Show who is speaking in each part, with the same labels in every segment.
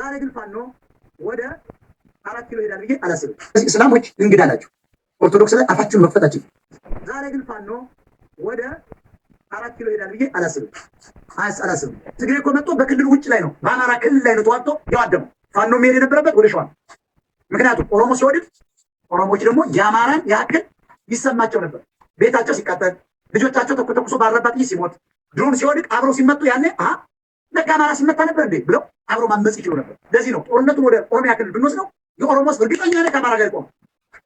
Speaker 1: ዛሬ ግን ፋኖ ወደ 4 ኪሎ ሄዳል ብዬ አላስብም። እስላሞች እንግዳ ናቸው። ኦርቶዶክስ ላይ አፋችሁን መክፈታችሁ። ዛሬ ግን ፋኖ ወደ 4 ኪሎ ሄዳል ብዬ አላስብም። ትግሬ እኮ መጥቶ በክልል ውጭ ላይ ነው፣ በአማራ ክልል ላይ ነው ተዋጥቶ ያዋደመው። ፋኖ መሄድ የነበረበት ወደ ሸዋ። ምክንያቱም ኦሮሞ ሲወድቅ ኦሮሞዎች ደግሞ የአማራን ያክል ይሰማቸው ነበር። ቤታቸው ሲቃጠል፣ ልጆቻቸው ተኩሶ ባረባ ጥይት ሲሞት፣ ድሮን ሲወድቅ አብረው ሲመቱ ያኔ ለካ አማራ ሲመታ ነበር እንዴ ብለው አብረው ማመጽ ይችሉ ነበር። ለዚህ ነው ጦርነቱን ወደ ኦሮሚያ ክልል ብንወስደው የኦሮሞ ህዝብ እርግጠኛ ነኝ ከአማራ ጋር ይቆም።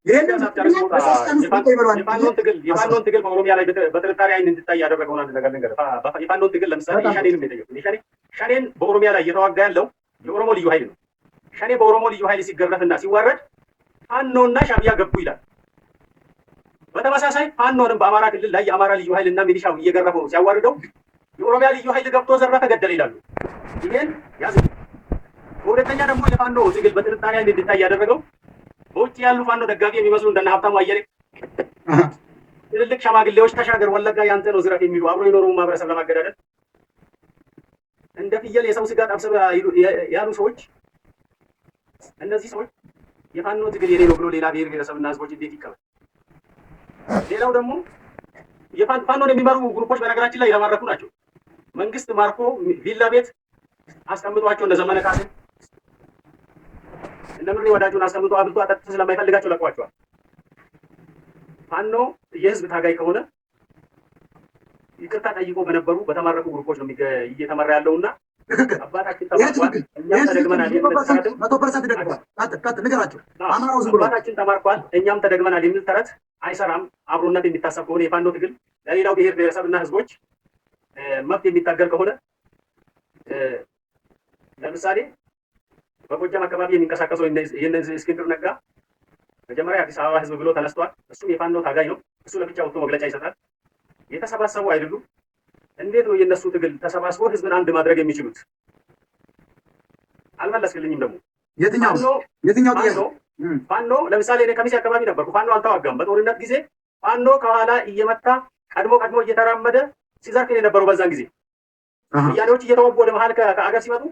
Speaker 1: ይሄንን
Speaker 2: የፋኖን ትግል በኦሮሚያ ላይ በጥርጣሬ አይን እንድታይ ያደረገውን አንድ ነገር ልንገርህ። የፋኖን ትግል ለምሳሌ ሸኔንም የጠየቁት ሸኔን በኦሮሚያ ላይ እየተዋጋ ያለው የኦሮሞ ልዩ ኃይል ነው። ሸኔ በኦሮሞ ልዩ ኃይል ሲገረፍና ሲዋረድ ፋኖና ሻዕቢያ ገቡ ይላል። በተመሳሳይ ፋኖንም በአማራ ክልል ላይ የአማራ ልዩ ኃይልና ሚሊሻው እየገረፈው ሲያዋርደው የኦሮሚያ ልዩ ኃይል ገብቶ ዘረፈ፣ ገደለ ይላሉ። ይሄን ያዝ። በሁለተኛ ደግሞ የፋኖ ትግል በጥርጣሬ አይን እንድታይ ያደረገው በውጭ ያሉ ፋኖ ደጋፊ የሚመስሉ እንደነ ሀብታሙ አየለ ትልልቅ ሸማግሌዎች ተሻገር ወለጋ ያንተ ነው ዝረፍ የሚሉ አብሮ የኖረውን ማህበረሰብ ለማገዳደል እንደ ፍየል የሰው ስጋ ጠብሰው ያሉ ሰዎች፣ እነዚህ ሰዎች የፋኖ ትግል የኔ ነው ብሎ ሌላ ብሔር ብሔረሰብና ህዝቦች እንዴት ይቀበል? ሌላው ደግሞ የፋኖን የሚመሩ ግሩፖች በነገራችን ላይ የተማረኩ ናቸው። መንግስት ማርኮ ቪላ ቤት አስቀምጧቸው እንደ ዘመነ ካሴ እነ ምሬ ወዳጁን አስቀምጦ አብልቶ አጠጥቶ ስለማይፈልጋቸው ለቋቸዋል። ፋኖ የህዝብ ታጋይ ከሆነ ይቅርታ ጠይቆ በነበሩ በተማረኩ ግሩፖች ነው እየተመራ ያለውና አባታችን ተማርኳል፣ እኛም ተደግመናል የሚል ተረትም 100% ደግመዋል። ንገራቸው አማራው ዝም ብሎ አባታችን ተማርኳል፣ እኛም ተደግመናል የሚል ተረት አይሰራም። አብሮነት የሚታሰብ ከሆነ የፋኖ ትግል ለሌላው ብሔር ብሔረሰብና ህዝቦች መብት የሚታገል ከሆነ ለምሳሌ በጎጃም አካባቢ የሚንቀሳቀሰው የነዚህ እስክንድር ነጋ መጀመሪያ አዲስ አበባ ህዝብ ብሎ ተነስቷል። እሱ የፋኖ ታጋይ ነው። እሱ ለብቻ ወጥቶ መግለጫ ይሰጣል። የተሰባሰቡ አይደሉም። እንዴት ነው የነሱ ትግል ተሰባስቦ ህዝብን አንድ ማድረግ የሚችሉት? አልመለስክልኝም። ደግሞ የትኛው ፋኖ ለምሳሌ እኔ ከሚሴ አካባቢ ነበርኩ። ፋኖ አልተዋጋም። በጦርነት ጊዜ ፋኖ ከኋላ እየመታ ቀድሞ እየተራመደ ሲዘርፍ የነበረው በዛን ጊዜ ወያኔዎች እየተወቡ ወደ መሀል ከአገር ሲመጡ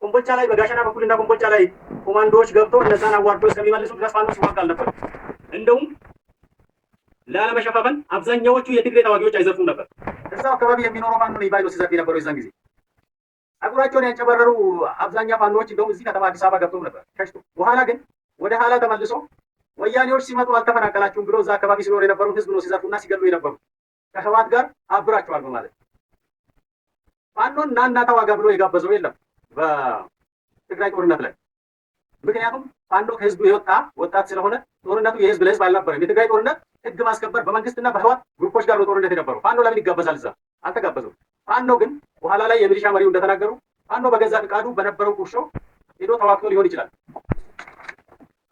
Speaker 2: ኮምቦልቻ ላይ በጋሸና በኩልና ኮምቦልቻ ላይ ኮማንዶዎች ገብተው እነዛን አዋርዶ እስከሚመልሱ ድረስ ፋኖ ሲዋጋ አልነበር። እንደውም ላለመሸፋፈን አብዛኛዎቹ የትግሬ ተዋጊዎች አይዘርፉም ነበር። እዛው አካባቢ የሚኖረው ፋኖ ነው ይባይሎ ሲዘርፍ የነበረው የዛን ጊዜ ጸጉራቸውን ያንጨበረሩ አብዛኛው ፋኖዎች እንደውም እዚህ ከተማ አዲስ አበባ ገብተው ነበር ሸሽቶ። በኋላ ግን ወደ ኋላ ተመልሶ ወያኔዎች ሲመጡ አልተፈናቀላችሁም ብሎ እዛ አካባቢ ሲኖር የነበሩት ህዝብ ነው ሲዘርፉና ሲገሉ የነበሩ ከህወሓት ጋር አብራቸዋል በማለት ፋኖን ናና ተዋጋ ብሎ የጋበዘው የለም በትግራይ ጦርነት ላይ። ምክንያቱም ፋኖ ከህዝቡ የወጣ ወጣት ስለሆነ ጦርነቱ የህዝብ ለህዝብ አልነበረም። የትግራይ ጦርነት ህግ ማስከበር በመንግስትና በህወሓት ግሩፖች ጋር ነው ጦርነት የነበረው። ፋኖ ለምን ይጋበዛል? እዛ አልተጋበዘው። ፋኖ ግን በኋላ ላይ የሚሊሻ መሪው እንደተናገሩ ፋኖ በገዛ ፍቃዱ በነበረው ቁርሾ ሄዶ ተዋግቶ ሊሆን ይችላል።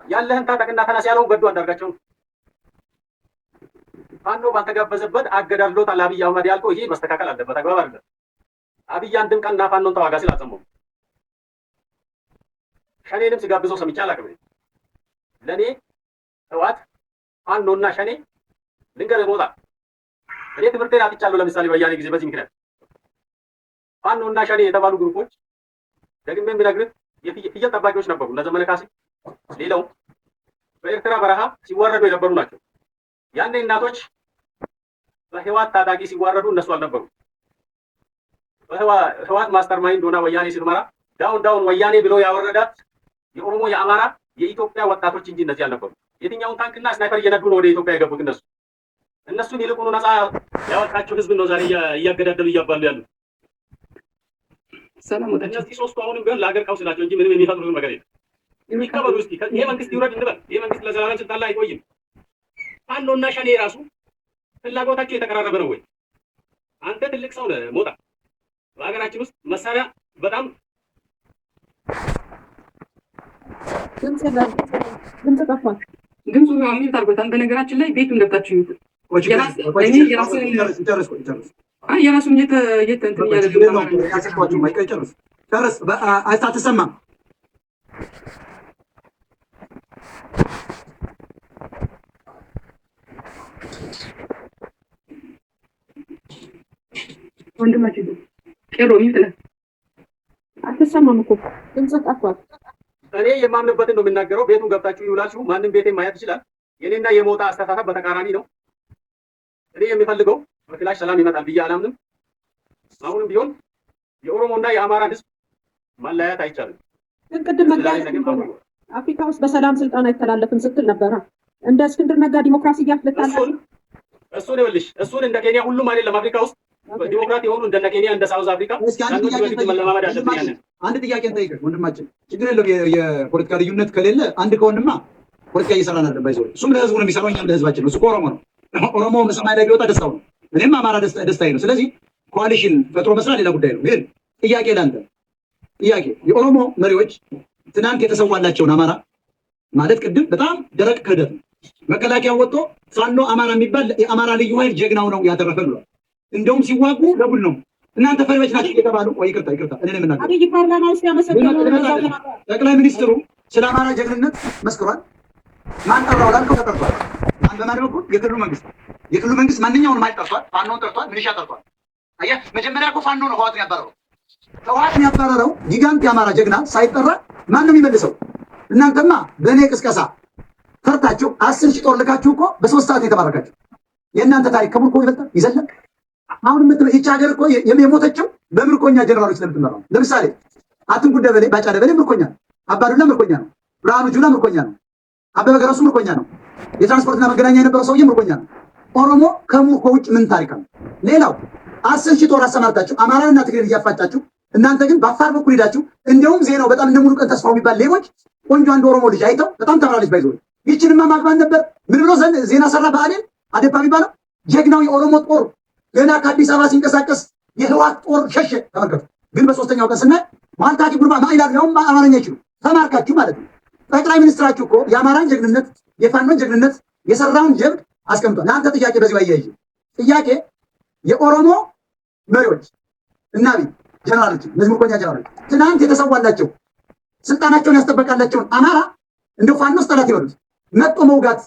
Speaker 2: ያለህን ታጠቅና ተነስ ያለውን ገዱ አንዳርጋቸው ፋኖ ባልተጋበዘበት አገዳድሎታል አብይ አህመድ ያልከው ይሄ መስተካከል አለበት። አግባብ አይደለም። አብይ አንድም ቀን ፋኖን ተዋጋ ሲል አልሰማሁም። ሸኔንም ሲጋብዘው ሰምቼ አላውቅም። ለኔ ህወሓት ፋኖና ሸኔ ልንገርህ ሞታ እኔ ትምህርቴን አጥቻለሁ። ለምሳሌ በያኔ ጊዜ በዚህ ምክንያት ፋኖና ሸኔ የተባሉ ግሩፖች ደግሜ የምነግርህ የፍየል ጠባቂዎች ነበሩ እነ ዘመነ ካሴ። ሌላው በኤርትራ በረሃ ሲዋረዱ የነበሩ ናቸው። ያኔ እናቶች በህወሓት ታጣቂ ሲዋረዱ እነሱ አልነበሩ። ህወሓት ማስተር ማይንድ ሆና ወያኔ ስትመራ ዳውን ወያኔ ብሎ ያወረዳት የኦሮሞ የአማራ የኢትዮጵያ ወጣቶች እንጂ እነዚህ አልነበሩ። የትኛውን ታንክና ስናይፐር እየነዱ ነው ወደ ኢትዮጵያ የገቡት እነሱን ይልቁኑ ነፃ ያወጣቸው ህዝብ ነው ዛሬ እያገዳደሉ እያባሉ ያሉት። እነዚህ ሶስቱ አሁንም ቢሆን ለሀገር ቀውስ ናቸው እንጂ ምንም የሚፈጥሩት ነገር የለም። የሚቀበሉ እስኪ ይሄ መንግስት ይውረድ እንበል። ይሄ መንግስት ለዘላለም ስልጣን ላይ አይቆይም። ፋኖና ሸኔ ራሱ ፍላጎታቸው የተቀራረበ ነው ወይ? አንተ ትልቅ ሰው ነህ ሞጣ። በሀገራችን ውስጥ መሳሪያ በጣም
Speaker 3: ድምፅ ጠፋ። ድምፁ ሚዩት አድርጎታል። በነገራችን ላይ ቤቱን ገብታችሁ ይዩት። የራሱን እንትን
Speaker 1: አትሰማም።
Speaker 3: ወንድማችን ቄሮ ሚዩት ነህ። አትሰማም እኮ ድምፅ ጠፋ።
Speaker 2: እኔ የማምንበትን ነው የምናገረው። ቤቱን ገብታችሁ ይውላችሁ፣ ማንም ቤቴን ማየት ይችላል። የኔና የሞጣ አስተሳሰብ በተቃራኒ ነው። እኔ የሚፈልገው በክላሽ ሰላም ይመጣል ብዬ አላምንም። አሁንም ቢሆን የኦሮሞና የአማራ ህዝብ ማለያየት አይቻልም።
Speaker 4: ቅድም አፍሪካ ውስጥ በሰላም ስልጣን አይተላለፍም ስትል ነበረ። እንደ እስክንድር ነጋ ዲሞክራሲ እያፍለታል።
Speaker 2: እሱን ይኸውልሽ፣ እሱን እንደ ኬንያ ሁሉም አይደለም አፍሪካ ውስጥ ዲሞክራት የሆኑ እንደ ኬንያ እንደ ሳውዝ አፍሪካ መለማመድ አለብን። ያንን
Speaker 1: አንድ ጥያቄ እንጠይቅህ ወንድማችን፣ ችግር የለም የፖለቲካ ልዩነት ከሌለ አንድ ከወንድማ ፖለቲካ እየሰራን አለ ባይዘው እሱም ለህዝቡ ነው የሚሰራው፣ እኛም ለህዝባችን ነው። እሱ ኦሮሞ ነው። ኦሮሞ ሰማይ ላይ ቢወጣ ደስታው ነው። እኔም አማራ ደስታዬ ነው። ስለዚህ ኮአሊሽን ፈጥሮ መስራት ሌላ ጉዳይ ነው። ግን ጥያቄ ላንተ ጥያቄ፣ የኦሮሞ መሪዎች ትናንት የተሰዋላቸውን አማራ ማለት ቅድም በጣም ደረቅ ክህደት ነው። መከላከያ ወጥቶ ፋኖ አማራ የሚባል የአማራ ልዩ ኃይል ጀግናው ነው ያተረፈ ብሏል። እንደውም ሲዋጉ ለቡል ነው። እናንተ ፈሪዎች ናቸው የተባሉ ይቅርታ እኔ የምናገር ጠቅላይ ሚኒስትሩ ስለ አማራ ጀግንነት መስክሯል። ማን ጠራው ላልከው ተጠርቷል። ማን በማን በኩል? የክልሉ መንግስት ማንኛውንም ኃይል ጠርቷል። ፋኖን ጠርቷል። ሚሊሻ ጠርቷል። አየህ፣ መጀመሪያ እኮ ፋኖ ነው ህዋትን ያባረረው። ህዋትን ያባረረው ጊጋንት የአማራ ጀግና ሳይጠራ ማን ነው የሚመልሰው? እናንተማ በእኔ ቅስቀሳ ፈርታችሁ 10 ሺህ ጦር ልካችሁ እኮ በ3 ሰዓት የተባረካችሁ። የእናንተ ታሪክ ከምርኮ ይበልጣል ይዘለቅ። አሁን ይህች ሀገር እኮ የሞተችው በምርኮኛ ጀነራሎች ስለምትመራ ነው። ለምሳሌ አትንኩ ደበሌ፣ ባጫ ደበሌ ምርኮኛ ነው። አባዱላ ምርኮኛ ነው። ብርሃኑ ጁላ ምርኮኛ ነው። አበበ ገረሱ ምርኮኛ ነው። የትራንስፖርትና መገናኛ የነበረው ሰውዬ ምርኮኛ ነው። ኦሮሞ ከምርኮ ውጭ ምን ታሪክ አለ? ሌላው 10 ሺህ ጦር አሰማርታችሁ አማራንና ትግሬን እያፋጫችሁ፣ እናንተ ግን በአፋር በኩል ሄዳችሁ እንደውም ዜናው በጣም እንደ ሙሉቀን ተስፋው የሚባል ሌቦች ቆንጆ አንድ ኦሮሞ ልጅ አይተው በጣም ተምራለች ባይዞ ይችንማ ማግባን ነበር። ምን ብሎ ዜና ሰራ? በአሌን አዴፓ የሚባለው ጀግናው የኦሮሞ ጦር ገና ከአዲስ አበባ ሲንቀሳቀስ የህዋት ጦር ሸሸ። ተመልከቱ። ግን በሶስተኛው ቀን ስናይ ማልታቂ ጉርባ ማይላል ያውም አማርኛ ይችሉ ተማርካችሁ ማለት ነው። ጠቅላይ ሚኒስትራችሁ እኮ የአማራን ጀግንነት የፋኖን ጀግንነት የሰራውን ጀብድ አስቀምጧል። ለአንተ ጥያቄ በዚህ አያይዤ ጥያቄ የኦሮሞ መሪዎች እና ጀነራሎች እነዚህ ምርኮኛ ጀነራሎች ትናንት የተሰዋላቸው ስልጣናቸውን ያስጠበቃላቸውን አማራ እንደው ፋኖስ ጠላት ይበሉት መጥቶ መውጋት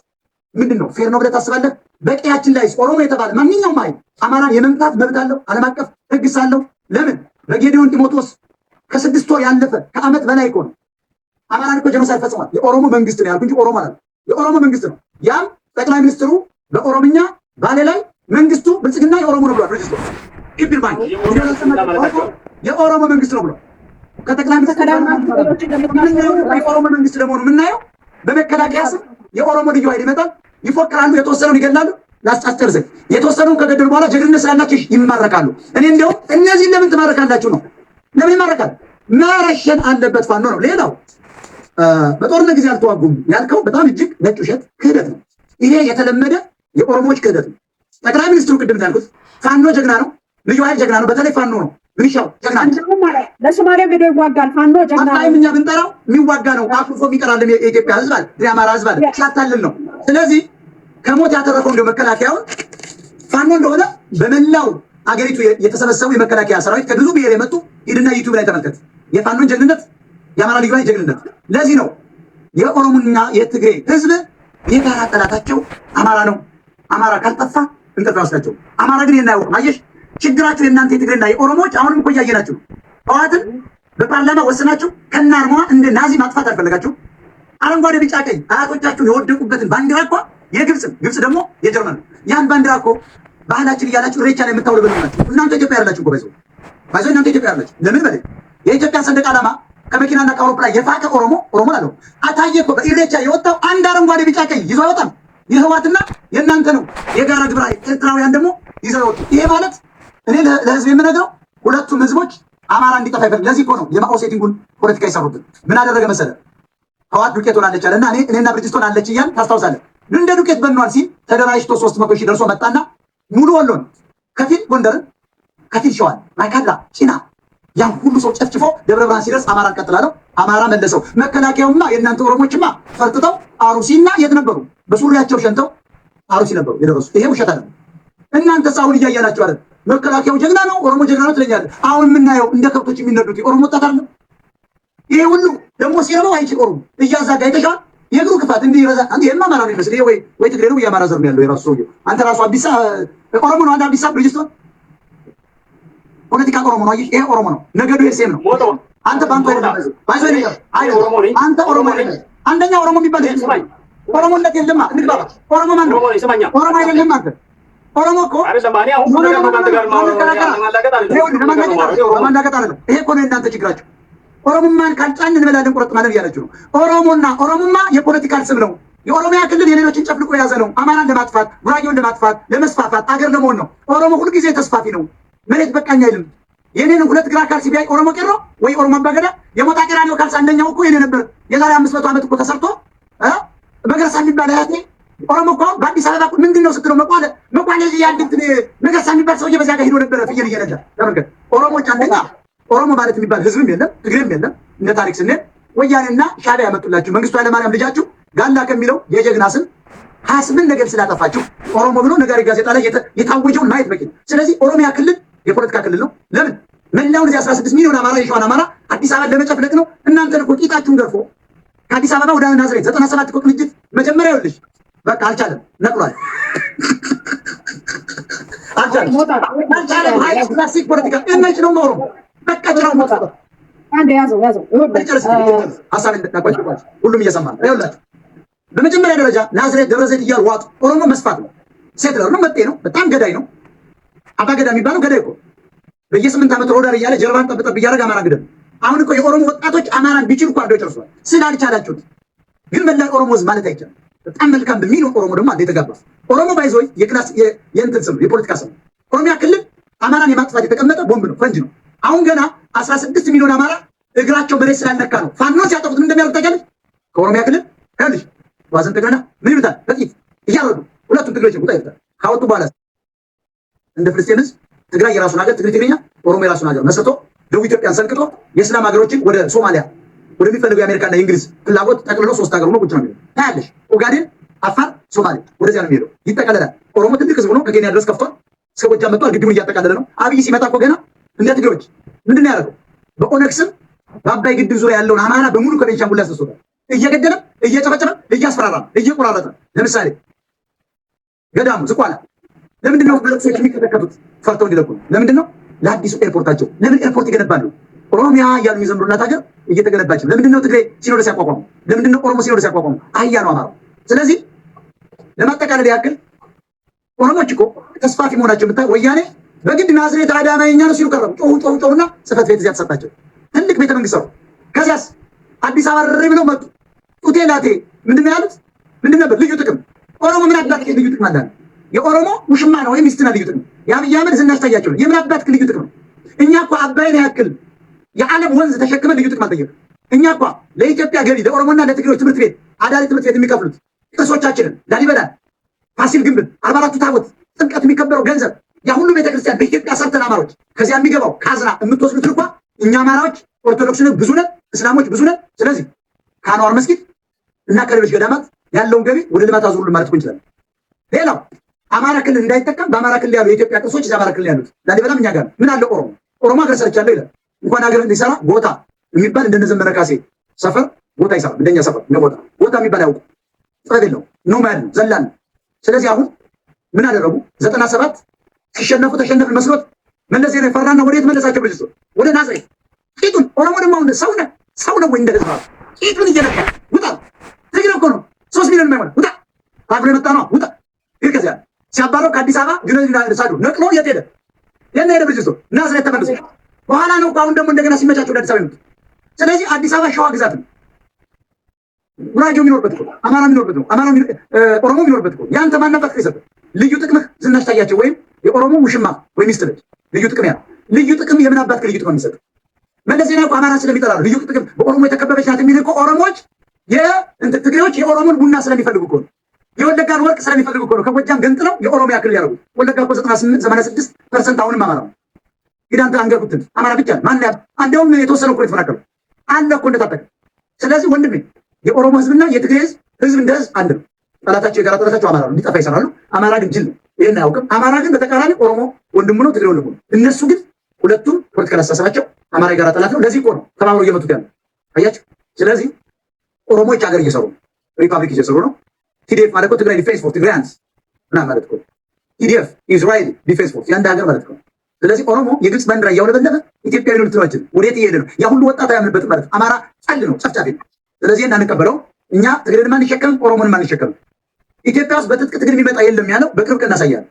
Speaker 1: ምንድን ነው? ፌር ነው ብለህ ታስባለህ? በቀያችን ላይ ኦሮሞ የተባለ ማንኛውም ኃይል አማራን የመምታት መብት አለው። ዓለም አቀፍ ህግ ሳለው ለምን በጌዲዮን ጢሞቴዎስ ከ6 ወር ያለፈ ከዓመት በላይ እኮ ነው አማራን እኮ ጀኖሳይድ ፈጽሟል። የኦሮሞ መንግስት ነው ያልኩ እንጂ ኦሮሞ አላልኩም። የኦሮሞ መንግስት ነው። ያም ጠቅላይ ሚኒስትሩ በኦሮምኛ ባሌ ላይ መንግስቱ ብልጽግና የኦሮሞ ነው ብሏል። ሬጅስትር ኢብን ባንክ የኦሮሞ መንግስት ነው ብሏል። ከጠቅላይ ሚኒስትሩ የኦሮሞ መንግስት ለመሆኑ የምናየው በመከላከያ ስም የኦሮሞ ልዩ ኃይል ይመጣል፣ ይፎክራሉ፣ የተወሰነውን ይገላሉ። ላስጨርሰኝ፣ የተወሰነውን ከገደሉ በኋላ ጀግንነት ስላላችሁ ይማረካሉ። እኔ እንዲያውም እነዚህን ለምን ትማረካላችሁ ነው? ለምን ይማረካል? ማረሸን አለበት ፋኖ ነው። ሌላው በጦርነት ጊዜ አልተዋጉም ያልከው በጣም እጅግ ነጭ ውሸት ክህደት ነው። ይሄ የተለመደ የኦሮሞዎች ክህደት ነው። ጠቅላይ ሚኒስትሩ ቅድም እንዳልኩት ፋኖ ጀግና ነው፣ ልዩ ኃይል ጀግና ነው። በተለይ ፋኖ ነው ሚሊሻው ጀግና ነው።
Speaker 4: ለሶማሊያ ሄዶ ይዋጋል። ፋኖ ጀግና ነው።
Speaker 1: እኛ ብንጠራው የሚዋጋ ነው። አኩርፎ የሚቀራል የኢትዮጵያ ህዝብ አለ፣ የአማራ ህዝብ አለ። ሲያታልል ነው። ስለዚህ ከሞት ያተረፈው እንደው መከላከያውን ፋኖ እንደሆነ በመላው አገሪቱ የተሰበሰቡ የመከላከያ ሰራዊት ከብዙ ብሔር የመጡ ሂድና ዩቲዩብ ላይ ተመልከት የፋኖን ጀግንነት፣ የአማራ ልዩ ኃይል ጀግንነት። ለዚህ ነው የኦሮሞና የትግሬ ህዝብ የጋራ ጠላታቸው አማራ ነው። አማራ ካልጠፋ እንቅልፍ አይወስዳቸው። አማራ ግን የናየው አየሽ፣ ችግራችሁ የእናንተ የትግሬና የኦሮሞዎች አሁንም እኮ እያየናችሁ ነው። ህወሓትን በፓርላማ ወስናችሁ ከነ አርማዋ እንደ ናዚ ማጥፋት አልፈለጋችሁ። አረንጓዴ ቢጫ ቀይ አያቶቻችሁን የወደቁበትን ባንዲራ እኮ ግብጽ ደግሞ የጀርመን ነው። ያን ባንዲራ እኮ ባህላችን እያላችሁ ሬቻ ላይ የምታውለበሉ ናችሁ። እናንተ ኢትዮጵያ ያላችሁ እኮ ባይዘው እናንተ ኢትዮጵያ ያላችሁ ለምን በላይ የኢትዮጵያ ሰንደቅ ዓላማ ከመኪናና ከአውሮፕላን የፋቀ ኦሮሞ አለው አታየ እኮ በኢሬቻ የወጣው አንድ አረንጓዴ ቢጫ ቀይ ይዞ አይወጣም። የህወሓትና የእናንተ ነው የጋራ ግብረ ኃይል። ኤርትራውያን ደግሞ ይዘው ይወጡ። ይሄ ማለት እኔ ለህዝብ የምነግረው ሁለቱም ህዝቦች አማራ እንዲጠፋ ይፈልግ። ለዚህ እኮ ነው የማኦ ሴቲንጉን ፖለቲካ ይሰሩብን። ምን አደረገ መሰለ? ህወሓት ዱቄት ሆናለች አለና እኔና ብርጅስቶን አለች እያልን ታስታውሳለህ። እንደ ዱቄት በኗል ሲል ተደራጅቶ 300 ሺህ ደርሶ መጣና ሙሉ ወሎን ከፊል ጎንደርን ከፊል ሸዋን ማይካድራ ጭና ያን ሁሉ ሰው ጨፍጭፎ ደብረ ብርሃን ሲደርስ አማራን ቀጥላለሁ። አማራ መለሰው። መከላከያውማ የእናንተ ኦሮሞችማ ፈርጥተው አሩሲና የት ነበሩ? በሱሪያቸው ሸንተው አሩሲ ነበሩ የደረሱ። ይሄ ውሸት አይደለም። እናንተስ አሁን እያያላችሁ አይደል? መከላከያው ጀግና ነው፣ ኦሮሞ ጀግና ነው ትለኛለህ። አሁን የምናየው እንደ ከብቶች የሚነዱት የኦሮሞ ወጣት አይደለም። ይሄ ሁሉ ደግሞ ሲረባው አይችል ኦሮሞ እያዛጋ አይተሻል። የእግሩ ክፋት እንዲህ ይረዛ አንተ የማ ማራ ነው ይመስል ወይ ትግሬ ነው የአማራ ዘር ነው ያለው የራሱ ሰውዬው። አንተ ራሱ አዲስ ኦሮሞ ነው። አንተ አዲስ ብርጅስቶን ፖለቲካ ኦሮሞ ነው። ይሄ ኦሮሞ ነው። ነገዱ የሴም ነው። አንተ ባንተ አንተ ኦሮሞ አይደለም። አንደኛ ኦሮሞ የሚባል ኦሮሞነት የለማ እንግባባ። ኦሮሞ ማን ነው? ኦሮሞ አይደለም አንተ ኦሮሞ እኮ ለማላገጥ አይደለም። ይሄ እኮ ነው እናንተ ችግራችሁ። ኦሮሞማን ካልጫን እንበላለን ቁረጥ ማለት እያላችሁ ነው። ኦሮሞና ኦሮሞማ የፖለቲካል ስም ነው። የኦሮሚያ ክልል የሌሎችን ጨፍልቆ የያዘ ነው። አማራን ለማጥፋት፣ ጉራጌውን ለማጥፋት፣ ለመስፋፋት፣ አገር ለመሆን ነው። ኦሮሞ ሁልጊዜ ተስፋፊ ነው። መሬት በቃኝ አይልም። የኔን ሁለት ግራ ካልሲ ቢያይ ኦሮሞ ቄሮ ወይ ኦሮሞ አባገዳ የሞጣ ቀራኒዮ ካልሲ አንደኛው እኮ የኔ ነበር። የዛሬ 500 ዓመት እኮ ተሰርቶ መገርሳ የሚባል አያቴ ኦሮሞ እኮ በአዲስ አበባ ምንድን ነው ስትለው መቋለ ያንድት መገርሳ የሚባል ሰውዬ በዚያ ጋር ሄዶ ነበረ ፍየል እየነዳ ተመልከት። ኦሮሞች አንደኛ ኦሮሞ ማለት የሚባል ህዝብም የለም ትግሬም የለም። እንደ ታሪክ ስንል ወያኔና ሻዕቢያ ያመጡላችሁ መንግስቱ ኃይለማርያም ልጃችሁ ጋላ ከሚለው የጀግና ስም 28 ነገር ስላጠፋችሁ ኦሮሞ ብሎ ነጋሪ ጋዜጣ ላይ የታወጀውን ማየት በቂ ነው። ስለዚህ ኦሮሚያ ክልል የፖለቲካ ክልል ነው። ለምን መላውን እዚህ 16 ሚሊዮን አማራ የሸዋን አማራ አዲስ አበባ ለመጨፍለቅ ነው። እናንተን እኮ ቂጣችሁን ገርፎ ከአዲስ አበባ ወደ ናዝሬት 97 እኮ ቅንጅት መጀመሪያ ይኸውልሽ በቃ አልቻለም፣ ነቅሏል። አልቻለም። ሀይል ክላሲክ ፖለቲካ እነች ነው ኦሮሞ በቃ ጭራው ሞታ
Speaker 4: አንድ ያዘው
Speaker 1: ሀሳብ እንደታቋጭ ሁሉም እየሰማ ነው። ይኸውላችሁ በመጀመሪያ ደረጃ ናዝሬት ደብረ ዘይት እያሉ ዋጡ። ኦሮሞ መስፋት ነው። ሴትለር ነው፣ መጤ ነው፣ በጣም ገዳይ ነው። አባገዳ የሚባለው ገዳይ እኮ በየ8 ዓመት ሮዳር እያለ ጀርባን ጠብጠብ እያደረገ አማራ ግደል። አሁን እኮ የኦሮሞ ወጣቶች አማራን ቢችሉ እኮ አድርገው ጨርሰዋል። ስላልቻላችሁት ግን መላው ኦሮሞ ህዝብ ማለት አይቻልም። በጣም መልካም በሚለው ኦሮሞ ደግሞ አንተ የተጋባ ኦሮሞ ባይዞይ የክላስ የእንትን ስም የፖለቲካ ስም ኦሮሚያ ክልል አማራን የማጥፋት የተቀመጠ ቦምብ ነው፣ ፈንጅ ነው። አሁን ገና 16 ሚሊዮን አማራ እግራቸው መሬት ስላልነካ ነው ፋኖ ሲያጠፉት ምን እንደሚያደርግ ታውቂያለሽ? ከኦሮሚያ ክልል ከልጅ ዋዘን ተገና ምን ይሉታል? በጥይት እያረዱ ሁለቱም ትግሬዎች ቁጣ ይሉታል። ካወጡ በኋላ እንደ ፍልስጤም ህዝብ ትግራይ የራሱን ሀገር ትግሬኛ፣ ኦሮሞ የራሱን ሀገር መስርቶ ደቡብ ኢትዮጵያን ሰልቅጦ የእስላም ሀገሮችን ወደ ሶማሊያ ወደሚፈልገው የአሜሪካና የእንግሊዝ ፍላጎት ጠቅልሎ 3 ሀገር ሆኖ ቁጭ ነው የሚለው ታያለሽ። ኦጋዴን፣ አፋር፣ ሶማሌ ወደዚያ ነው የሚሄደው። ይጠቀለላል። ኦሮሞ ትልቅ ህዝብ ነው። ከኬንያ ድረስ ከፍቷል። እስከ ጎጃም መጥቷል። ግድቡን እያጠቃለለ ነው። አብይ ሲመጣ እኮ ገና እንደ ትግሬዎች ምንድን ነው ያደረገው? በኦነግ ስም በአባይ ግድብ ዙሪያ ያለውን አማራ በሙሉ ከቤንሻንጉል ያስነሱታል። እየገደለም እየጨፈጨፈ እያስፈራራ እየቆራረጠ። ለምሳሌ ገዳሙ ዝቋላ ለምንድን ነው በለቅሶች የሚከተከቱት? ፈርተው እንዲለቁ። ለምንድን ነው? ለአዲሱ ኤርፖርታቸው። ለምን ኤርፖርት ይገነባሉ? ኦሮሚያ እያሉ የሚዘምሩላት ሀገር እየተገነባች ነው። ለምንድን ነው ትግሬ ሲኖዶስ ያቋቋሙ? ለምንድን ነው ኦሮሞ ሲኖዶስ ያቋቋሙ? አህያ ነው አማራው። ስለዚህ ለማጠቃለል ያክል ኦሮሞች እኮ ተስፋፊ መሆናቸው ብታይ ወያኔ በግድ ናዝሬት አዳማ የኛ ነው ሲሉ ቀረቡ። ጮሁና ጽሕፈት ቤት እዚያ ተሰጣቸው። ትልቅ ቤተ መንግስት ሰሩ። ከዚያስ አዲስ አበባ ርሬ ብለው መጡ። ጡቴ ላቴ ምንድን ነው ያሉት? ምንድን ነበር ልዩ ጥቅም? ኦሮሞ ምን አባት ልዩ ጥቅም አለ? የኦሮሞ ውሽማ ነው ወይም ሚስትና ልዩ ጥቅም። የአብይ አህመድ ዝናሽ ታያቸው ነው። የምን አባት ልዩ ጥቅም ነው? እኛ እኮ አባይን ያክል የዓለም ወንዝ ተሸክመን ልዩ ጥቅም አልጠየቅም። እኛ እኮ ለኢትዮጵያ ገቢ ለኦሮሞና ለትግሬዎች ትምህርት ቤት አዳሪ ትምህርት ቤት የሚከፍሉት ቅርሶቻችንን ላሊበላን፣ ፋሲል ግንብን፣ 44ቱ ታቦት፣ ጥምቀት የሚከበረው ገንዘብ ያ ሁሉ ቤተክርስቲያን በኢትዮጵያ ሰርተን አማሮች ከዚያ የሚገባው ካዝና የምትወስዱት እንኳ እኛ አማራዎች ኦርቶዶክስ ብዙ ነን፣ እስላሞች ብዙ ነን። ስለዚህ ከአንዋር መስጊድ እና ከሌሎች ገዳማት ያለውን ገቢ ወደ ልማት አዙሩልን ማለት እንችላለን። ሌላው አማራ ክልል እንዳይጠቀም በአማራ ክልል ያሉ የኢትዮጵያ ቅርሶች እዚያ አማራ ክልል ያሉት ላሊበላም እኛ ጋር ምን አለ ኦሮሞ ሀገር ሰርቻለሁ ይላል። እንኳን ሀገር እንዲሰራ ቦታ የሚባል እንደነ ዘመነ ካሴ ሰፈር ቦታ ይሰራል። እንደኛ ሰፈር እንደ ቦታ የሚባል ያውቁ ጥበብ የለው ነው ማለት ነው ዘላን። ስለዚህ አሁን ምን አደረጉ? 97 ሲሸነፉ ተሸነፍን መስሎት መለስ ዜናዊ ፈራና ወዴት መለሳቸው? ብልጭ ወደ ናዝሬት ቂጡን። ኦሮሞ ደግሞ አሁን ሰው ነው ወይ እንደ ህዝብ ቂጡን እየነካ ውጣ። ትግሬ እኮ ነው 3 ሚሊዮን የማይሆን ውጣ። ታግሎ የመጣ ነው ውጣ። ግን ከዚያ ሲያባረው ከአዲስ አበባ ግንኙነት ሳዱ ነቅሎ የት ሄደ? የት ሄደ? ብልጭ ናዝሬት ተመለሰ። በኋላ ነው አሁን ደግሞ እንደገና ሲመቻቸው ወደ አዲስ አበባ ይመጡ። ስለዚህ አዲስ አበባ ሸዋ ግዛት ነው። ጉራጌው የሚኖርበት እኮ አማራ የሚኖርበት ነው። ኦሮሞ የሚኖርበት እኮ ያንተ ማናባት ከሰጠ ልዩ ጥቅምህ ዝናሽ ታያቸው ወይም የኦሮሞ ውሽማ ወይም ሚስት ነች። ልዩ ጥቅም ያ ልዩ ጥቅም የምን አባት ልዩ ጥቅም የሚሰጥ መለስ ዜናዊ እኮ አማራ ስለሚጠላ ልዩ ጥቅም በኦሮሞ የተከበበች ናት የሚል እኮ ኦሮሞዎች ትግሬዎች የኦሮሞን ቡና ስለሚፈልጉ እኮ ነው። የወለጋን ወርቅ ስለሚፈልጉ እኮ ነው። ከጎጃም ገንጥለው የኦሮሚያ ክልል ያደረጉት። ወለጋ እኮ 86% አሁንም አማራ ነው። ሂዳንተ አንገርኩትን አማራ ብቻ ማን ያ አንደውም የተወሰነ እኮ የተፈናቀሉ አለ እኮ እንደታጠቀ። ስለዚህ ወንድሜ የኦሮሞ ህዝብና የትግሬ ህዝብ እንደ ህዝብ አንድ ነው። ጠላታቸው የጋራ ጠላታቸው አማራ ነው። እንዲጠፋ ይሰራሉ። አማራ ግን ጅል ነው። ይሄን አያውቅም። አማራ ግን በተቃራኒ ኦሮሞ ወንድሙ ነው፣ ትግሬ ወንድሙ ነው። እነሱ ግን ሁለቱም ፖለቲካል አስተሳሰባቸው አማራ የጋራ ጠላት ነው። ለዚህ እኮ ነው ተማምሮ እየመቱት ያለው አያችሁ። ስለዚህ ኦሮሞዎች ሀገር እየሰሩ ነው፣ ሪፐብሊክ እየሰሩ ነው። ቲዲኤፍ ማለት እኮ ትግራይ ዲፌንስ ፎርስ ትግራያንስ ምናምን ማለት እኮ ቲዲኤፍ ኢዝራኤል ዲፌንስ ፎርስ የአንድ ሀገር ማለት ነው። ስለዚህ ኦሮሞ የግብፅ ባንዲራ እያውለበለበ ኢትዮጵያዊ ነው ልትሏችን ወዴት እየሄደ ነው? ያ ሁሉ ወጣት አያምንበትም ማለት አማራ ጸል ነው፣ ጨፍጫፊ ነው። ስለዚህ እናንቀበለው። እኛ ትግልን ማንሸከም፣ ኦሮሞን ማንሸከም። ኢትዮጵያ ውስጥ በትጥቅ ትግል የሚመጣ የለም ያለው በቅርብ ቀን እናሳያለን።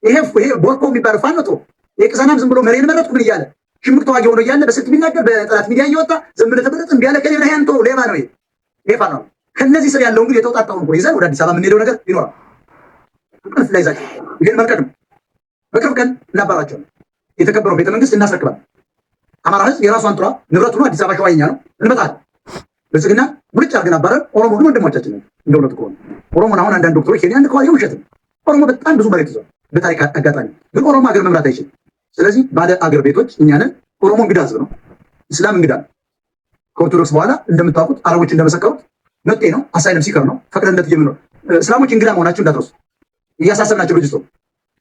Speaker 1: ይሄ ቦርኮ የሚባለው ፋኖ ጦር የቅሰናም ዝም ብሎ መሬን መረጥኩ ምን እያለ ሽምቅ ተዋጊ ሆኖ እያለ በስልክ የሚናገር በጠላት ሚዲያ እየወጣ ዝም ብለህ ተበለጥ እምቢ ያለ ከሌላ ያንቶ ሌባ ነው ይሄ ፋኖ። ከነዚህ ስር ያለው እንግዲህ የተውጣጣውን እኮ ይዘን ወደ አዲስ አበባ የምንሄደው ነገር ይኖራል። ቅርፍ ላይ ይዛቸው ይሄን መልቀቅ ነው። በቅርብ ቀን እናባራቸው የተከበረው ቤተመንግስት እናስረክባለን። አማራ ህዝብ የራሱ አንጥሯ ንብረቱ ነው። አዲስ አበባ ሸዋኛ ነው። እንመጣለን። ብልጽግና ሙልጭ አድርገን አባረን። ኦሮሞ ግን ወንድሞቻችን ነው። እንደ እውነቱ ከሆነ ኦሮሞን አሁን አንዳንድ ዶክተሮች ያን ከዋየው ውሸት ነው። ኦሮሞ በጣም ብዙ መሬት ይዟል በታሪክ አጋጣሚ። ግን ኦሮሞ ሀገር መምራት አይችልም። ስለዚህ ባለ አገር ቤቶች እኛ ነን። ኦሮሞ እንግዳ ህዝብ ነው። እስላም እንግዳ ነው። ከኦርቶዶክስ በኋላ እንደምታውቁት አረቦች እንደመሰከሩት መጤ ነው፣ አሳይለም ሲከር ነው። ፈቅደለት የምንኖር እስላሞች እንግዳ መሆናቸው እንዳትረሱ። እያሳሰብናቸው ልጅ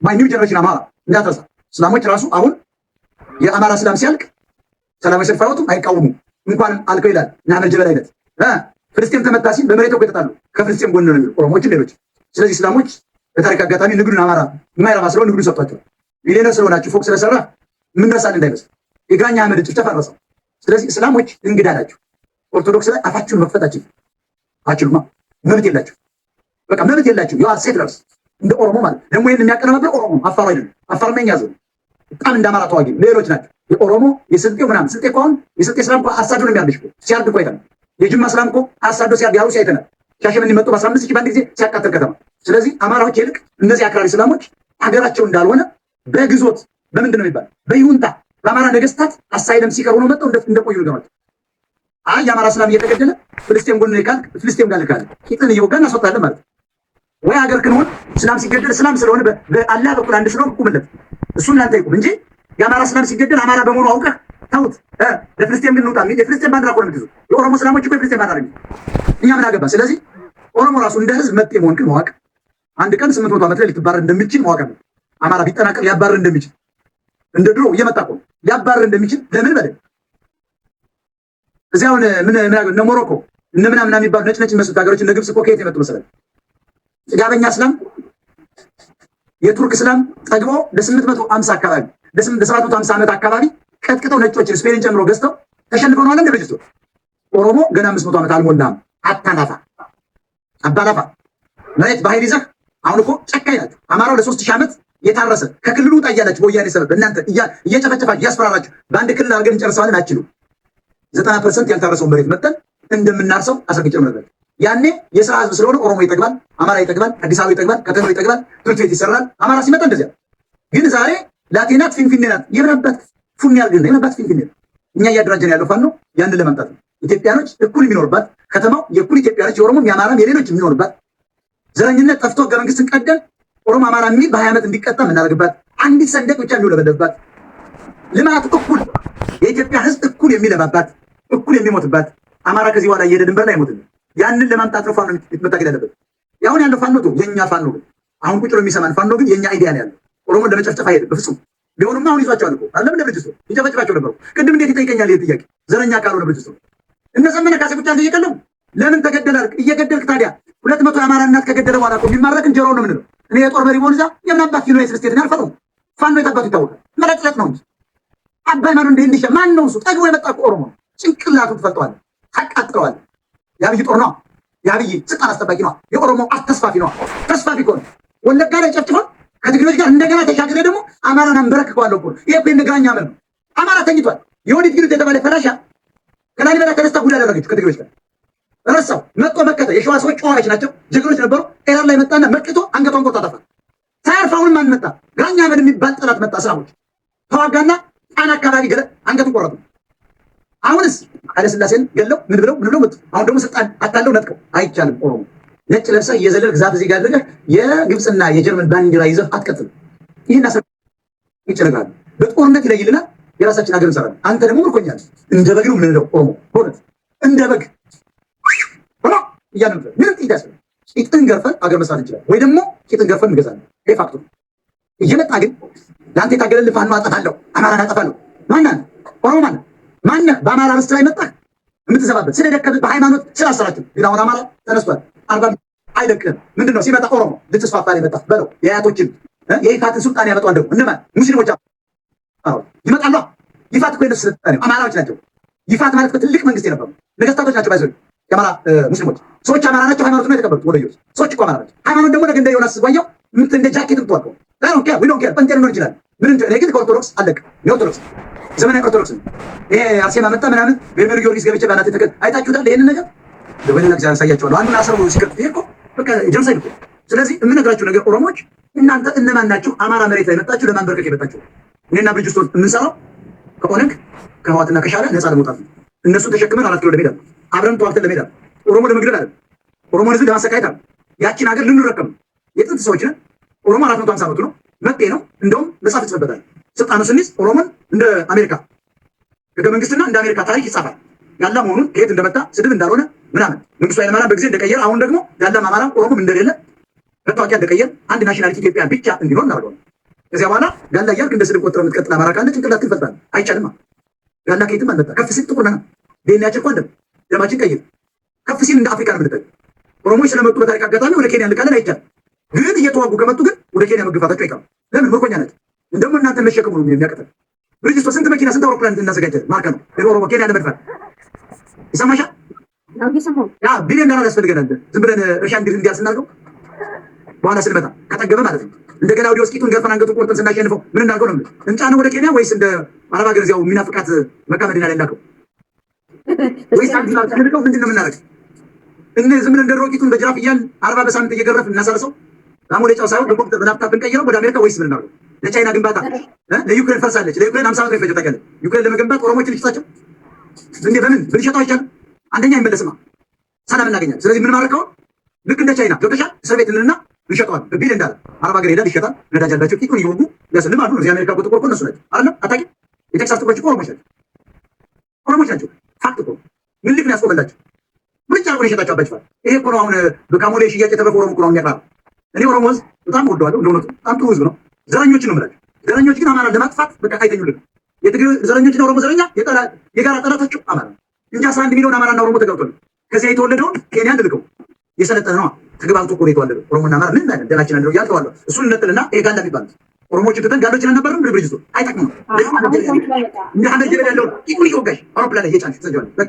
Speaker 1: ማይ ኒው ጀነሬሽን አማራ እንዳትረሳ። እስላሞች ራሱ አሁን የአማራ እስላም ሲያልቅ ሰላማዊ ሰልፍ አይወጡም፣ አይቃወሙም። እንኳንም አልከው ይላል እና አህመድ ጀበል አይነት ፍልስጤም ተመታ ሲል በመሬት ይተጣሉ። ከፍልስጤም ጎን ነው የሚሉ ኦሮሞዎችም ሌሎች። ስለዚህ እስላሞች በታሪክ አጋጣሚ ንግዱን አማራ የማይረባ ስለሆነ ንግዱን ሰጥቷቸዋል። ሚሊዮነር ስለሆናችሁ ፎቅ ስለሰራ ምንረሳል እንዳይመስል የግራኛ አህመድ ጭፍጨፋ ረሳው። ስለዚህ እስላሞች እንግዳ ናቸው። ኦርቶዶክስ ላይ አፋችሁን መክፈታችሁ አችሉማ መብት የላችሁ፣ በቃ መብት የላችሁ። ዩ አር ሴትለርስ እንደ ኦሮሞ ማለት ደግሞ ይሄን የሚያቀርበው ኦሮሞ አፋር አይደለም። አፋር መኛ ዘው በጣም እንደ አማራ ተዋጊ ሌሎች ናቸው። የኦሮሞ የስልጤው ምናምን ስልጤ እኮ አሁን የስልጤ እስላም እኮ አሳዶ ነው የሚያርድሽ እኮ ሲያርድ እኮ አይተናል። የጅማ እስላም እኮ አሳዶ ሲያርድ ያሩሲ አይተናል። ሻሸመኔ መጥቶ በ15 ሺህ በአንድ ጊዜ ሲያቃጥል ከተማ። ስለዚህ አማራዎች ይልቅ እነዚህ አክራሪ እስላሞች ሀገራቸው እንዳልሆነ በግዞት በምንድን ነው የሚባል በይሁንታ በአማራ ነገስታት አሳይለም ሲቀር ሆኖ መጥተው እንደቆዩ ነገሮች። አይ የአማራ እስላም እየተገደለ ፍልስጤም ጎን ላይ ካልክ ፍልስጤም ጋር ልካለ ቂጥን እየወጋን እናስወጣለን ማለት ነው። ወይ ሀገር ክንሆን እስላም ሲገደል እስላም ስለሆነ በአላህ በኩል አንድ ስለሆነ ቁምለት እሱን ላንተ ይቁም እንጂ የአማራ እስላም ሲገደል አማራ በመሆኑ አውቀህ ተውት። ለፍልስጤም ግን እንውጣ የሚል የፍልስጤም ባንዲራ እኮ ነው የምትይዙት። የኦሮሞ እስላሞች እኮ የፍልስጤም ባንዲራ ነው። እኛ ምን አገባን? ስለዚህ ኦሮሞ ራሱ እንደ ህዝብ መጤ መሆን ግን ማወቅ አንድ ቀን 800 ዓመት ላይ ልትባረር እንደሚችል ማወቅ ነው። አማራ ቢጠናቀቅ ሊያባረር እንደሚችል እንደ ድሮ እየመጣ እኮ ሊያባረር እንደሚችል ለምን በለ እዚያውን ምን እነ ሞሮኮ እነ ምናምን የሚባሉ ነጭ የሚመስሉት ሀገሮች እነ ግብጽ እኮ ከየት የመጡ መሰለህ? ጥጋበኛ እስላም የቱርክ እስላም ጠግቦ ለ850 አካባቢ ለ750 ዓመት አካባቢ ቀጥቅጠው ነጮችን ስፔንን ጨምሮ ገዝተው ተሸንፈው ነው አለ እንደበጅቶ ኦሮሞ ገና 500 ዓመት አልሞላም። አታናፋ አባላፋ መሬት በኃይል ይዘህ አሁን እኮ ጨካኝ ናቸው። አማራው ለ3000 ዓመት የታረሰ ከክልሉ ውጣ እያላችሁ በወያኔ ሰበብ እናንተ እየጨፈጨፋችሁ እያስፈራራችሁ በአንድ ክልል አድርገን እንጨርሰዋለን አትችሉ። 90% ያልታረሰውን መሬት መጠን እንደምናርሰው አስረግጬ ነው ነገር። ያኔ የስራ ህዝብ ስለሆነ ኦሮሞ ይጠግባል፣ አማራ ይጠግባል፣ አዲስ አበባ ይጠግባል፣ ከተማው ይጠግባል፣ ትምህርት ቤት ይሰራል። አማራ ሲመጣ እንደዚያ። ግን ዛሬ ላቲናት ፊንፊኔ ናት የምናባት ፉን ያርግና የምናባት ፊንፊኔ እኛ እያደራጀን ያለው ፋኖ ያንን ለማምጣት ነው። ኢትዮጵያኖች እኩል የሚኖርባት ከተማው የእኩል ኢትዮጵያኖች የኦሮሞም የአማራም የሌሎች የሚኖርባት ዘረኝነት ጠፍቶ ህገ መንግስትን ቀደን ኦሮሞ አማራ የሚል በ20 ዓመት እንዲቀጣ የምናደርግባት አንዲት ሰንደቅ ብቻ የሚውለበለብባት ልማት እኩል የኢትዮጵያ ህዝብ እኩል የሚለማባት እኩል የሚሞትባት አማራ ከዚህ በኋላ እየሄደ ድንበር ላይ አይሞትም። ያንን ለማምጣት ነው ፋኖ መታገል ያለበት። አሁን ያለው ፋኖ ነው የኛ ፋኖ ግን አሁን ቁጭ ብሎ የሚሰማን ፋኖ ግን የኛ አይዲያ ነው ያለው። ኦሮሞን ለመጨፍጨፍ አይሄድም በፍጹም። ቢሆንማ አሁን ይዟቸዋል እኮ አይደለም ለብርጅስቶ ይጨፈጭፋቸው ነበሩ። ቅድም እንዴት ይጠይቀኛል ይሄ ጥያቄ? ዘረኛ ካልሆነ ብርጅስቶ እነ ዘመነ ካሴ ብቻ እየቀለሙ ለምን ተገደለ? እየገደልክ ታዲያ 200 የአማራ እናት ከገደለ በኋላ እኮ የሚማረክን ጀሮ ነው የምንለው። እኔ የጦር መሪ ቦልዛ የምናባት ዩናይትድ ስቴትስ አልፈረው ፋኖ የታባቱ ይታወቃል። መለጥለጥ ነው እንጂ አባይ ማን እንደ እንዲሻ ማን ነው እሱ? ጠግቦ የመጣ እኮ ኦሮሞ ጭንቅላቱ ትፈልጠዋል፣ ታቃጥለዋል። የአብይ ጦር ነው፣ የአብይ ስልጣን አስጠባቂ ነው፣ የኦሮሞ አስተስፋፊ ነው። ተስፋፊ እኮ ነው። ወለጋ ላይ ጨፍጭፏል። ከትግሬዎች ጋር እንደገና ተሻግሬ ደግሞ አማራን አንበረክከዋለሁ እኮ ይሄ እኮ የነግራኛ አመል ነው። አማራ ተኝቷል። የወዲት ግሩት የተባለ ፈላሻ ከላሊበላ ተነስታ ጉድ ያደረገችው ከትግሬዎች ጋር ረሳው መጥቶ መከተ። የሸዋ ሰዎች ጨዋዎች ናቸው፣ ጀግኖች ነበሩ። ኤራር ላይ መጣና መክቶ አንገቷን ቆርጣ ጠፋ። ሳያርፋውን ማን መጣ? ግራኛ አመል የሚባል ጠላት መጣ። እስላሞች ተዋጋና ጣና አካባቢ ገለ አንገቱን ቆረጡ። አሁንስ ኃይለ ሥላሴን ገለው ምን ብለው መጡ። አሁን ደግሞ ስልጣን አጣለው ነጥቀው። አይቻልም። ኦሮሞ ነጭ ለብሰህ እየዘለልክ ዛፍ እዚህ ጋር አድርገህ የግብፅና የጀርመን ባንዲራ ይዘህ አትቀጥልም። ይህን አሰብ ይጨነቃል። በጦርነት ይለይልናል። የራሳችን ሀገር እንሰራለን። አንተ ደግሞ ምርኮኛል። እንደ በግ ነው የምንለው ኦሮሞ ሆነት እንደ በግ እያለ ምንም ጥይት ያስፈልግ ቂጥን ገርፈን አገር መስራት እንችላለን፣ ወይ ደግሞ ቂጥን ገርፈን እንገዛለን። ይሄ ፋክቱ እየመጣ ግን ለአንተ የታገለልህ ፋኖ አጠፋለሁ፣ አማራን አጠፋለሁ። ማነህ? ኦሮሞ ማነህ? ማነህ? በአማራ ርስት ላይ መጣህ የምትዘባበት ስለደከምህ በሃይማኖት ስላሰራችሁ። ግን አሁን አማራ ተነስቷል። አርባ አይለቅህም። ምንድን ነው ሲመጣ ኦሮሞ ልትስፋፋ ላይ መጣ በለው። የአያቶችን የይፋትን ሱልጣን ያመጣዋል። ደግሞ እነማን? ሙስሊሞች ይመጣሉ። ይፋት እኮ የነሱ ስልጣኔ አማራዎች ናቸው። ይፋት ማለት ትልቅ መንግስት የነበሩ ነገስታቶች ናቸው። ባይዘው የአማራ ሙስሊሞች ሰዎች አማራ ናቸው። ሃይማኖት ነው የተቀበሉት። ወደዮች ሰዎች እኮ አማራ ናቸው። ሃይማኖት ደግሞ ነገ እንደ ዮናስ ዋያው እንደ ጃኬት ምትወርቀው ጴንጤ ሊሆን ይችላል። ምን እኔ ግን ከኦርቶዶክስ አለቅ የኦርቶዶክስ ዘመናዊ ኦርቶዶክስ ነው። ይሄ አርሴማ መጣ ምናምን በርሜል ጊዮርጊስ ገብቼ ባናት ተከል አይታችሁታል። ይሄንን ነገር በሌላ ጊዜ ያሳያችኋለሁ። አንዱን አስረው ሲከፍት ይሄ እኮ በቃ ጀኖሳይድ እኮ። ስለዚህ የምነግራችሁ ነገር ኦሮሞዎች እናንተ እነማን ናችሁ? አማራ መሬት ላይ መጣችሁ ለማንበርከክ የመጣችሁ። እኔና ብርጅስቶን የምንሰራው ከኦነግ ከህዋትና ከሻዕቢያ ነፃ ለመውጣት ነው። እነሱን ተሸክመን 4 ኪሎ ለሜዳ አብረን ተዋግተን ለሜዳ ኦሮሞ ለመግደል አይደል፣ ኦሮሞ ህዝብ ለማሰቃየት አይደል። ያቺን ሀገር ልንረከም የጥንት ሰዎች ነን። ኦሮሞ 450 ዓመቱ ነው፣ መጤ ነው። እንደውም መጽሐፍ ይጽፍበታል። ስልጣኑ ስንይዝ ኦሮሞን እንደ አሜሪካ ህገ መንግስትና እንደ አሜሪካ ታሪክ ይጻፋል። ያላ መሆኑን ከየት እንደመጣ ስድብ እንዳልሆነ ምናምን መንግስቱ ኃይለማርያም በጊዜ እንደቀየር አሁን ደግሞ ያላም አማራ ኦሮሞም እንደሌለ መታወቂያ እንደቀየር አንድ ናሽናሊቲ ኢትዮጵያ ብቻ እንዲሆን እናደርገዋለን። ከዚያ በኋላ ጋላ እያልክ እንደ ስድብ ቆጥረህ የምትቀጥል አማራ ካለ ጭንቅላት ትፈጥራለህ። አይቻልም። ጋላ ከየትም አልመጣ። ከፍ ሲል ጥቁር ነን። ዴናችን እኮ አለን። ደማችን ቀይ ነው። ከፍ ሲል እንደ አፍሪካ ነው የምንጠቀም። ኦሮሞዎች ስለመጡ በታሪክ አጋጣሚ ወደ ኬንያ እንልካለን። አይቻልም። ግን እየተዋጉ ከመጡ ግን ወደ ኬንያ መግፋታቸው አይቀርም። ለምን? ምርኮኛ ናቸው። እንደውም እናንተ መሸከሙ ነው የሚያቀተል። ብርጅስቶ ስንት መኪና ስንት አውሮፕላን እናዘጋጃለን። ማርከ ነው ለኦሮሞ ኬንያ ለመድፋት ይሰማሻል። ያ ቢሊዮን ዶላር ያስፈልገናል። ዝም ብለን እርሻ እንዲያል ስናደርገው በኋላ ስንመጣ ከጠገበ ማለት ነው። እንደገና ወዲህ ወስቂቱን ገርፈን አንገቱን ቆርጠን ስናሸንፈው ምን እናድርገው ነው? እንጫነው ወደ ኬንያ ወይስ እንደ አረብ ሀገር እዚያው የሚናፍቃት መካ መዲና ላይ እናድርገው ወይስ አንድ ላር ተልቀው ምንድን ነው የምናደርገው? ዝም ብለን እንደ ሮቂቱን በጅራፍ እያልን 40 በሳምንት እየገረፍን እናሳርሰው አሞሌ ጫው ሳይሆን በኮምፒውተር በላፕታፕ ብንቀይረው ወደ አሜሪካ ወይስ ምን እናድርገው? ለቻይና ግንባታ ለዩክሬን ፈርሳለች። ለዩክሬን 50 ዓመት ነው የፈጀው ታውቂያለሽ። ዩክሬን ለመገንባት ኦሮሞችን ልጅታቸው እንዴ በምን ብንሸጠው አይቻልም? አንደኛ አይመለስማ፣ ሰላም እናገኛለን። ስለዚህ ምን ማድረግ ከሆነ ልክ እንደ ቻይና ገብተሻል። እስር ቤት እንልና እንሸጠዋል። ቢል እንዳለ አረብ ሀገር ሄዳል ይሸጣል። ነዳጅ ያላቸው ቂጡን እየወጉ ያስልም አሉ። እዚህ አሜሪካ ቁጥቁር እኮ እነሱ ናቸው አይደለም? አታውቂም? የቴክሳስ ጥቁሮች እኮ ኦሮሞች ናቸው። ፋክት እኮ ምን ልክ ነው ያስቆመላቸው? ብቻ ነው የሸጣቸው አባጅፋል። ይሄ እኮ ነው አሁን በካሞሌ ሽያጭ የተረፈ ኦሮሞ እኮ ነው የሚያቀርበው። እኔ ኦሮሞ ህዝብ በጣም ወደዋለሁ። እንደውነቱ በጣም ጥሩ ህዝብ ነው። ዘረኞችን ነው የምላቸው። ዘረኞች ግን አማራ ለማጥፋት በቃ አይተኙልን። የትግሬ ዘረኞችና ኦሮሞ ዘረኛ የጋራ ጠላታቸው አማራ እንጂ 11 ሚሊዮን አማራና ኦሮሞ ተጋብቷል። ከዚያ የተወለደውን ኬንያ እንልከው የሰለጠነ ነው። ተግባብቶ እኮ ነው የተዋለደው። ኦሮሞና አማራ ምን ማለት ደላችን አለው ያልተዋለው እሱን እንጥልና ይሄ ጋላ የሚባል ኦሮሞዎች ትተን ጋሎችን አልነበረም። ብርጅስቶ አይጠቅሙም። እንደ ሐመድ ጀበል ያለው ይቁይ ወጋሽ አውሮፕላን ላይ እየጫንሽ ትሰጃለሽ። በቃ